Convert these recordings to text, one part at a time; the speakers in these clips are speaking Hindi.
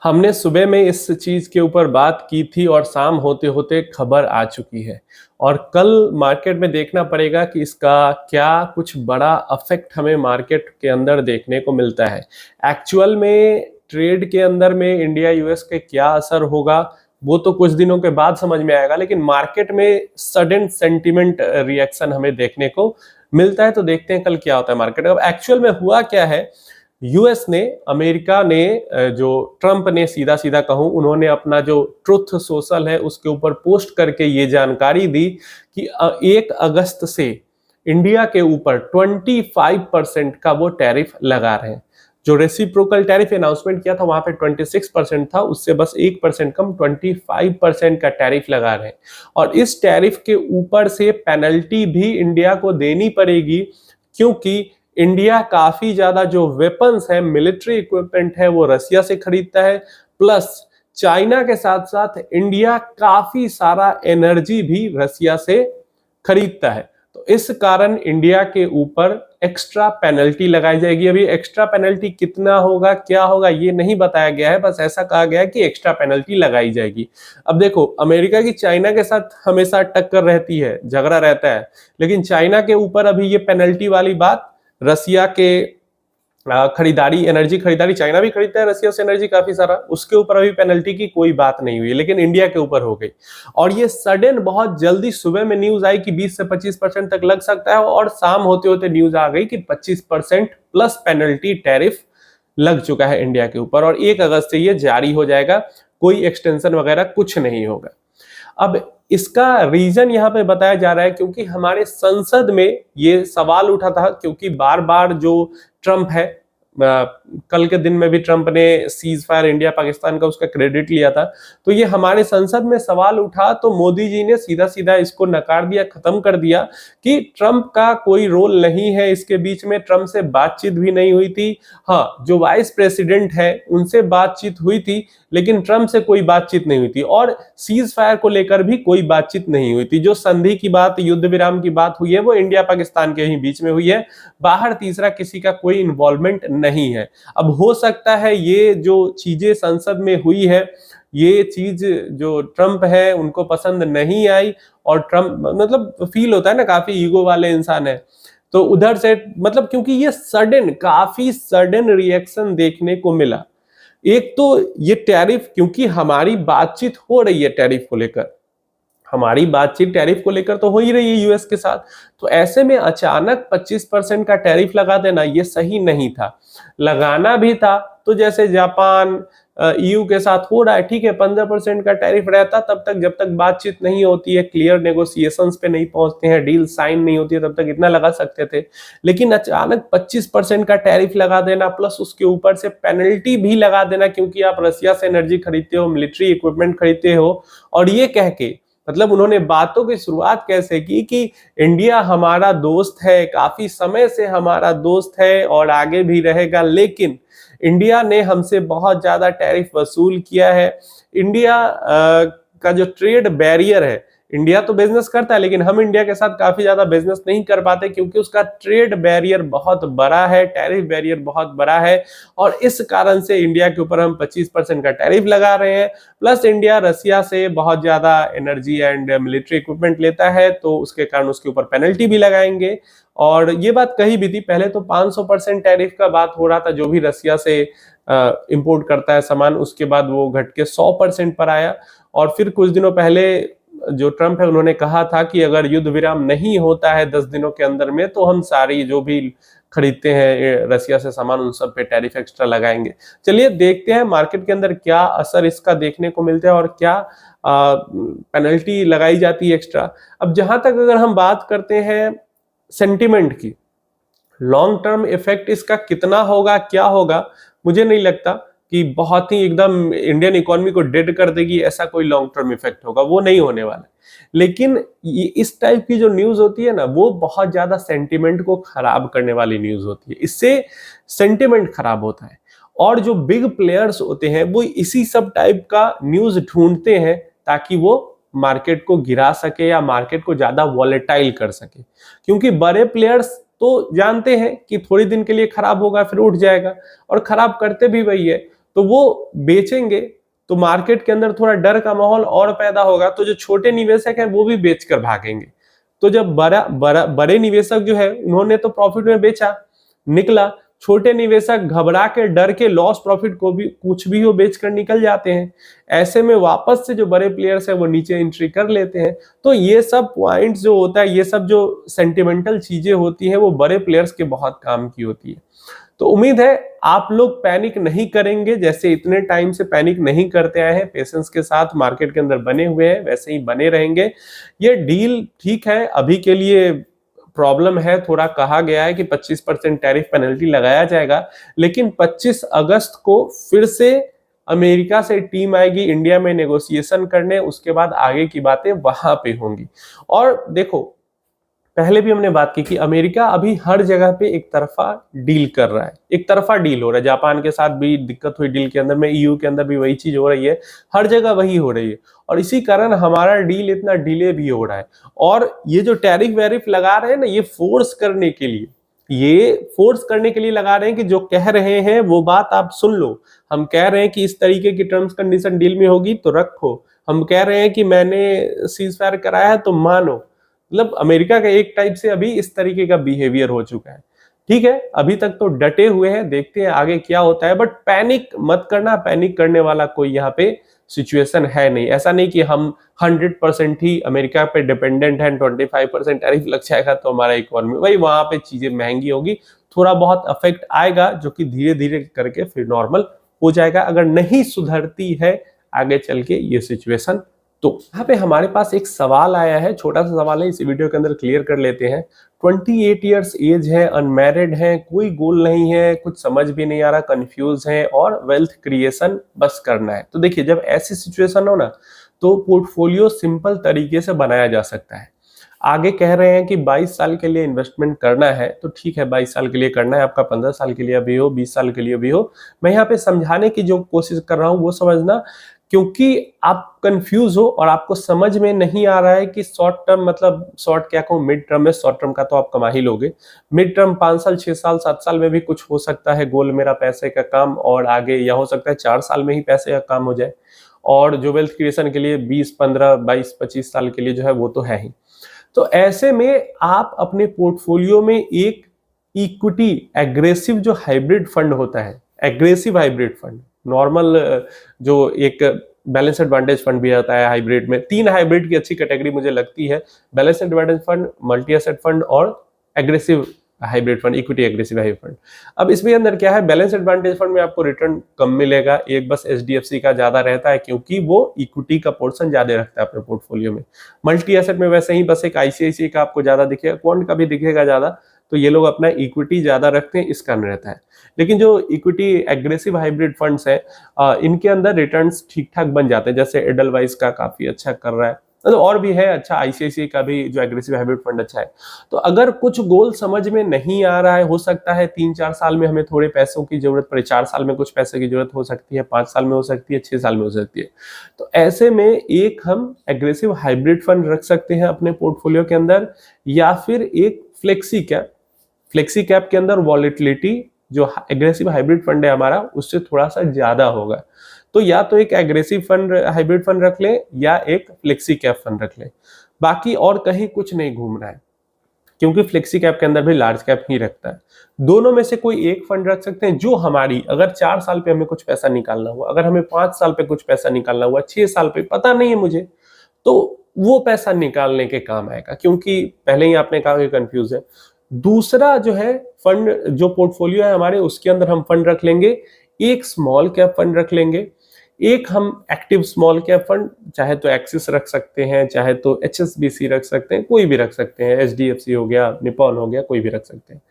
हमने सुबह में इस चीज के ऊपर बात की थी और शाम होते होते खबर आ चुकी है और कल मार्केट में देखना पड़ेगा कि इसका क्या कुछ बड़ा अफेक्ट हमें मार्केट के अंदर देखने को मिलता है। एक्चुअल में ट्रेड के अंदर में इंडिया यूएस के क्या असर होगा वो तो कुछ दिनों के बाद समझ में आएगा, लेकिन मार्केट में सडन सेंटिमेंट रिएक्शन हमें देखने को मिलता है। तो देखते हैं कल क्या होता है मार्केट। अब एक्चुअल में हुआ क्या है, यूएस ने, अमेरिका ने, जो ट्रंप ने, सीधा सीधा कहूं, उन्होंने अपना जो ट्रुथ सोशल है उसके ऊपर पोस्ट करके ये जानकारी दी कि 1 अगस्त से इंडिया के ऊपर 25% का वो टैरिफ लगा रहे हैं। जो रेसिप्रोकल टैरिफ अनाउंसमेंट किया था वहां पे 26% था, उससे बस 1% कम 25% का टैरिफ लगा रहे हैं। और इस टैरिफ के ऊपर से पेनल्टी भी इंडिया को देनी पड़ेगी, क्योंकि इंडिया काफी ज्यादा जो वेपन्स है, मिलिट्री इक्विपमेंट है, वो रसिया से खरीदता है। प्लस चाइना के साथ साथ इंडिया काफी सारा एनर्जी भी रसिया से खरीदता है। तो इस कारण इंडिया के ऊपर एक्स्ट्रा पेनल्टी लगाई जाएगी। अभी एक्स्ट्रा पेनल्टी कितना होगा, क्या होगा, ये नहीं बताया गया है, बस ऐसा कहा गया है कि एक्स्ट्रा पेनल्टी लगाई जाएगी। अब देखो, अमेरिका की चाइना के साथ हमेशा टक्कर रहती है, झगड़ा रहता है, लेकिन चाइना के ऊपर अभी ये पेनल्टी वाली बात, रसिया के खरीदारी, एनर्जी खरीदारी, चाइना भी खरीदता है रसिया से एनर्जी काफी सारा, उसके ऊपर अभी पेनल्टी की कोई बात नहीं हुई, लेकिन इंडिया के ऊपर हो गई। और ये सडन बहुत जल्दी सुबह में न्यूज आई कि 20 से 25% तक लग सकता है, और शाम होते होते न्यूज आ गई कि 25% प्लस पेनल्टी टैरिफ लग चुका है इंडिया के ऊपर, और 1 अगस्त से ये जारी हो जाएगा, कोई एक्सटेंशन वगैरह कुछ नहीं होगा। अब इसका रीजन यहाँ पे बताया जा रहा है क्योंकि हमारे संसद में ये सवाल उठा था, क्योंकि बार बार जो ट्रंप है, कल के दिन में भी ट्रंप ने सीज फायर इंडिया पाकिस्तान का उसका क्रेडिट लिया था, तो ये हमारे संसद में सवाल उठा तो मोदी जी ने सीधा सीधा इसको नकार दिया, खत्म कर दिया कि ट्रंप का कोई रोल नहीं है इसके बीच में, ट्रंप से बातचीत भी नहीं हुई थी। हाँ, जो वाइस प्रेसिडेंट है उनसे बातचीत हुई थी, लेकिन ट्रंप से कोई बातचीत नहीं हुई थी, और सीज फायर को लेकर भी कोई बातचीत नहीं हुई थी। जो संधि की बात, युद्ध विराम की बात हुई है, वो इंडिया पाकिस्तान के ही बीच में हुई है, बाहर तीसरा किसी का कोई इन्वॉल्वमेंट नहीं है। अब हो सकता है ये जो चीजें संसद में हुई है, ये चीज जो ट्रंप है उनको पसंद नहीं आई, और ट्रंप मतलब फील होता है ना, काफी ईगो वाले इंसान है, तो उधर से मतलब, क्योंकि ये सडन, काफी सडन रिएक्शन देखने को मिला। एक तो ये टैरिफ, क्योंकि हमारी बातचीत हो रही है टैरिफ को लेकर, हमारी बातचीत टैरिफ को लेकर तो हो ही रही है यूएस के साथ, तो ऐसे में अचानक 25% का टैरिफ लगा देना ये सही नहीं था। लगाना भी था तो जैसे जापान, ईयू के साथ हो रहा है, ठीक है, 15% का टैरिफ रहता तब तक, जब तक बातचीत नहीं होती है, क्लियर नेगोशिएशंस पे नहीं पहुंचते हैं, डील साइन नहीं होती है, तब तक इतना लगा सकते थे। लेकिन अचानक 25% का टैरिफ लगा देना, प्लस उसके ऊपर से पेनल्टी भी लगा देना, क्योंकि आप रसिया से एनर्जी खरीदते हो, मिलिट्री इक्विपमेंट खरीदते हो, और ये कह के, मतलब उन्होंने बातों की शुरुआत कैसे की कि इंडिया हमारा दोस्त है, काफी समय से हमारा दोस्त है और आगे भी रहेगा, लेकिन इंडिया ने हमसे बहुत ज्यादा टैरिफ वसूल किया है। इंडिया का जो ट्रेड बैरियर है, इंडिया तो बिजनेस करता है, लेकिन हम इंडिया के साथ काफी ज्यादा बिजनेस नहीं कर पाते, क्योंकि उसका ट्रेड बैरियर बहुत बड़ा है, टैरिफ बैरियर बहुत बड़ा है, और इस कारण से इंडिया के ऊपर हम 25% का टैरिफ लगा रहे हैं। प्लस इंडिया रसिया से बहुत ज्यादा एनर्जी एंड मिलिट्री इक्विपमेंट लेता है, तो उसके कारण उसके ऊपर पेनल्टी भी लगाएंगे। और ये बात कही भी थी, पहले तो 500% टैरिफ का बात हो रहा था जो भी रसिया से इंपोर्ट करता है सामान, उसके बाद वो घट के 100% पर आया। और फिर कुछ दिनों पहले जो ट्रंप है उन्होंने कहा था कि अगर युद्ध विराम नहीं होता है 10 दिनों के अंदर में, तो हम सारी जो भी खरीदते हैं रसिया से सामान, उन सब पे टैरिफ एक्स्ट्रा लगाएंगे। चलिए देखते हैं मार्केट के अंदर क्या असर इसका देखने को मिलता है और क्या पेनल्टी लगाई जाती है एक्स्ट्रा। अब जहां तक अगर हम बात करते हैं सेंटिमेंट की, लॉन्ग टर्म इफेक्ट इसका कितना होगा, क्या होगा, मुझे नहीं लगता कि बहुत ही एकदम इंडियन इकोनॉमी को डेड कर देगी, ऐसा कोई लॉन्ग टर्म इफेक्ट होगा, वो नहीं होने वाला है। लेकिन इस टाइप की जो न्यूज होती है ना, वो बहुत ज्यादा सेंटिमेंट को खराब करने वाली न्यूज होती है, इससे सेंटिमेंट खराब होता है। और जो बिग प्लेयर्स होते हैं वो इसी सब टाइप का न्यूज ढूंढते हैं ताकि वो मार्केट को गिरा सके या मार्केट को ज्यादा वॉलेटाइल कर सके, क्योंकि बड़े प्लेयर्स तो जानते हैं कि थोड़ी दिन के लिए खराब होगा फिर उठ जाएगा, और खराब करते भी वही है। तो वो बेचेंगे तो मार्केट के अंदर थोड़ा डर का माहौल और पैदा होगा, तो जो छोटे निवेशक हैं वो भी बेचकर भागेंगे। तो जब बड़े निवेशक जो है उन्होंने तो प्रॉफिट में बेचा, निकला, छोटे निवेशक घबरा के डर के लॉस प्रॉफिट को भी कुछ भी हो बेचकर निकल जाते हैं। ऐसे में वापस से जो बड़े प्लेयर्स है वो नीचे एंट्री कर लेते हैं। तो ये सब पॉइंट्स जो होता है, ये सब जो सेंटिमेंटल चीजें होती हैं वो बड़े प्लेयर्स के बहुत काम की होती है। तो उम्मीद है आप लोग पैनिक नहीं करेंगे, जैसे इतने टाइम से पैनिक नहीं करते आए हैं, पेशेंस के साथ मार्केट के अंदर बने हुए हैं वैसे ही बने रहेंगे। ये डील ठीक है, अभी के लिए प्रॉब्लम है, थोड़ा कहा गया है कि 25% टैरिफ पेनल्टी लगाया जाएगा, लेकिन 25 अगस्त को फिर से अमेरिका से टीम आएगी इंडिया में नेगोशिएशन करने, उसके बाद आगे की बातें वहां पे होंगी। और देखो, पहले भी हमने बात की कि अमेरिका अभी हर जगह पे एक तरफा डील कर रहा है, एक तरफा डील हो रहा है। जापान के साथ भी दिक्कत हुई डील के अंदर में, ईयू के अंदर भी वही चीज हो रही है, हर जगह वही हो रही है, और इसी कारण हमारा डील इतना डिले भी हो रहा है। और ये जो टैरिफ वैरिफ लगा रहे हैं ना, ये फोर्स करने के लिए, ये फोर्स करने के लिए लगा रहे हैं कि जो कह रहे हैं वो बात आप सुन लो। हम कह रहे हैं कि इस तरीके की टर्म्स कंडीशन डील में होगी तो रखो, हम कह रहे हैं कि मैंने सीज फायर कराया है तो मानो। मतलब अमेरिका का एक टाइप से अभी इस तरीके का बिहेवियर हो चुका है। ठीक है, अभी तक तो डटे हुए हैं, देखते हैं आगे क्या होता है, बट पैनिक मत करना, पैनिक करने वाला कोई यहाँ पे सिचुएशन है नहीं। ऐसा नहीं कि हम 100% ही अमेरिका पे डिपेंडेंट हैं, 25% टैरिफ लग जाएगा तो हमारा इकोनॉमी, वही वहां पे चीजें महंगी होगी, थोड़ा बहुत अफेक्ट आएगा जो कि धीरे धीरे करके फिर नॉर्मल हो जाएगा, अगर नहीं सुधरती है आगे चल के ये सिचुएशन। तो यहाँ पे हमारे पास एक सवाल आया है, छोटा सा सवाल है, इस वीडियो के अंदर क्लियर कर लेते हैं। 28 ईयर्स एज है, अनमैरिड है, कोई गोल नहीं है, कुछ समझ भी नहीं आ रहा, कंफ्यूज है और वेल्थ क्रिएशन बस करना है। तो देखिए, जब ऐसी सिचुएशन हो ना तो पोर्टफोलियो सिंपल तरीके से बनाया जा सकता है। आगे कह रहे हैं कि 22 साल के लिए इन्वेस्टमेंट करना है, तो ठीक है 22 साल के लिए करना है, आपका 15 साल के लिए भी हो, 20 साल के लिए भी हो। मैं यहाँ पे समझाने की जो कोशिश कर रहा हूँ वो समझना, क्योंकि आप कंफ्यूज हो और आपको समझ में नहीं आ रहा है कि शॉर्ट टर्म मतलब शॉर्ट क्या कहूँ, मिड टर्म में, शॉर्ट टर्म का तो आप कमा ही लोगे, मिड टर्म 5 साल 6 साल 7 साल में भी कुछ हो सकता है गोल मेरा पैसे का काम, और आगे या हो सकता है 4 साल में ही पैसे का काम हो जाए, और जो वेल्थ क्रिएशन के लिए 20 15 22 25 साल के लिए जो है वो तो है ही। तो ऐसे में आप अपने पोर्टफोलियो में एक इक्विटी एग्रेसिव जो हाइब्रिड फंड होता है, एग्रेसिव हाइब्रिड फंड, नॉर्मल जो एक बैलेंस एडवांटेज फंड भी आता है हाइब्रिड में, 3 हाइब्रिड की अच्छी कैटेगरी मुझे लगती है, balance advantage fund, multi asset fund और aggressive hybrid fund, equity aggressive hybrid fund. अब इसमें अंदर क्या है, बैलेंस एडवांटेज फंड में आपको रिटर्न कम मिलेगा, एक बस एचडीएफसी का ज्यादा रहता है क्योंकि वो इक्विटी का पोर्शन ज्यादा रखता है अपने पोर्टफोलियो में। मल्टी एसेट में वैसे ही बस एक आईसीआईसीआई का आपको ज्यादा दिखेगा, क्वांट का भी दिखेगा ज्यादा, तो ये लोग अपना इक्विटी ज्यादा रखते हैं, इस कारण रहता है। लेकिन जो इक्विटी एग्रेसिव हाइब्रिड फंड्स है, इनके अंदर रिटर्न्स ठीक ठाक बन जाते हैं, जैसे एडलवाइज का काफी अच्छा कर रहा है, तो और भी है अच्छा, आईसीआईसीआई का भी जो एग्रेसिव हाइब्रिड फंड अच्छा है। तो अगर कुछ गोल समझ में नहीं आ रहा है, हो सकता है 3-4 साल में हमें थोड़े पैसों की जरूरत पड़े, 4 साल में कुछ पैसे की जरूरत हो सकती है, 5 साल में हो सकती है, 6 साल में हो सकती है, तो ऐसे में एक हम एग्रेसिव हाइब्रिड फंड रख सकते हैं अपने पोर्टफोलियो के अंदर, या फिर एक फ्लेक्सी कैप। फ्लेक्सी कैप के अंदर वॉलेटिलिटी जो एग्रेसिव हाइब्रिड फंड है हमारा उससे थोड़ा सा ज्यादा होगा, तो या तो एक एग्रेसिव फंड हाइब्रिड फंड रख ले या एक फ्लेक्सी कैप फंड रख ले, बाकी और कहीं कुछ नहीं घूमना है, क्योंकि फ्लेक्सी कैप के अंदर भी लार्ज कैप ही रखता है। दोनों में से कोई एक फंड रख सकते हैं जो हमारी, अगर 4 साल पे हमें कुछ पैसा निकालना हुआ, अगर हमें 5 साल पे कुछ पैसा निकालना हुआ, 6 साल पे पता नहीं है मुझे, तो वो पैसा निकालने के काम आएगा, क्योंकि पहले ही आपने कहा कि कंफ्यूज है। दूसरा जो है फंड, जो पोर्टफोलियो है हमारे उसके अंदर हम फंड रख लेंगे, एक स्मॉल कैप फंड रख लेंगे, एक हम एक्टिव स्मॉल कैप फंड, चाहे तो एक्सिस रख सकते हैं, चाहे तो एचएसबीसी रख सकते हैं, कोई भी रख सकते हैं, एचडीएफसी हो गया, निपॉन हो गया, कोई भी रख सकते हैं।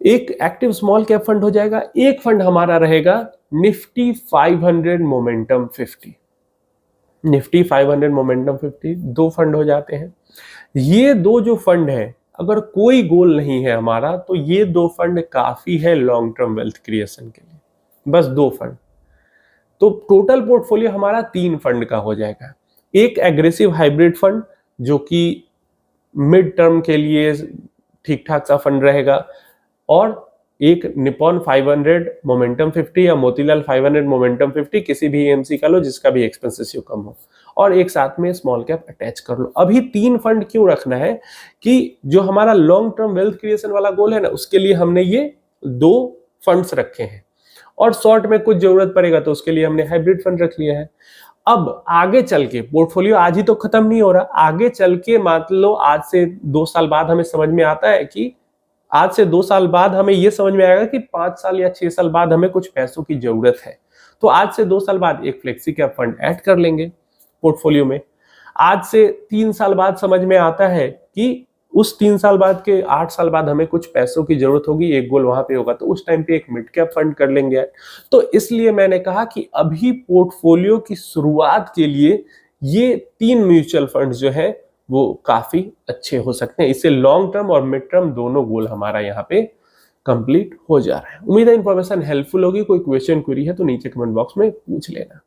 एक एक्टिव स्मॉल कैप फंड हो जाएगा, एक फंड हमारा रहेगा Nifty 500 momentum 50, Nifty 500 momentum 50, 2 fund हो जाते हैं। ये 2 जो फंड है, अगर कोई गोल नहीं है हमारा तो ये 2 फंड काफी है लॉन्ग टर्म वेल्थ क्रिएशन के लिए, बस 2 फंड। तो टोटल पोर्टफोलियो हमारा 3 फंड का हो जाएगा, एक एग्रेसिव हाइब्रिड फंड जो कि मिड टर्म के लिए ठीक ठाक सा फंड रहेगा, और एक निपॉन 500 मोमेंटम 50 या मोतीलाल 500 मोमेंटम 50, किसी भी एएमसी का लो जिसका भी एक्सपेंस रेशियो कम हो, और एक साथ में स्मॉल कैप अटैच कर लो। अभी 3 फंड क्यों रखना है कि जो हमारा लॉन्ग टर्म वेल्थ क्रिएशन वाला गोल है ना, उसके लिए हमने ये 2 फंड्स रखे हैं, और शॉर्ट में कुछ जरूरत पड़ेगा तो उसके लिए हमने हाइब्रिड फंड रख लिया है। अब आगे चल के पोर्टफोलियो आज ही तो खत्म नहीं हो रहा, आगे चल के मान लो आज से 2 साल बाद हमें समझ में आता है कि आज से 2 साल बाद हमें यह समझ में आएगा कि 5 साल या 6 साल बाद हमें कुछ पैसों की जरूरत है, तो आज से 2 साल बाद एक फ्लेक्सी कैप फंड ऐड कर लेंगे पोर्टफोलियो में। आज से 3 साल बाद समझ में आता है कि उस 3 साल बाद के 8 साल बाद हमें कुछ पैसों की जरूरत होगी, एक गोल वहां पे होगा, तो उस टाइम पे एक मिड कैप फंड कर लेंगे। तो इसलिए मैंने कहा कि अभी पोर्टफोलियो की शुरुआत के लिए ये 3 म्यूचुअल फंड जो है वो काफी अच्छे हो सकते हैं। इससे लॉन्ग टर्म और मिड टर्म दोनों गोल हमारा यहाँ पे कंप्लीट हो जा रहा है। उम्मीद है इन्फॉर्मेशन हेल्पफुल होगी। कोई क्वेश्चन क्वेरी है तो नीचे कमेंट बॉक्स में पूछ लेना।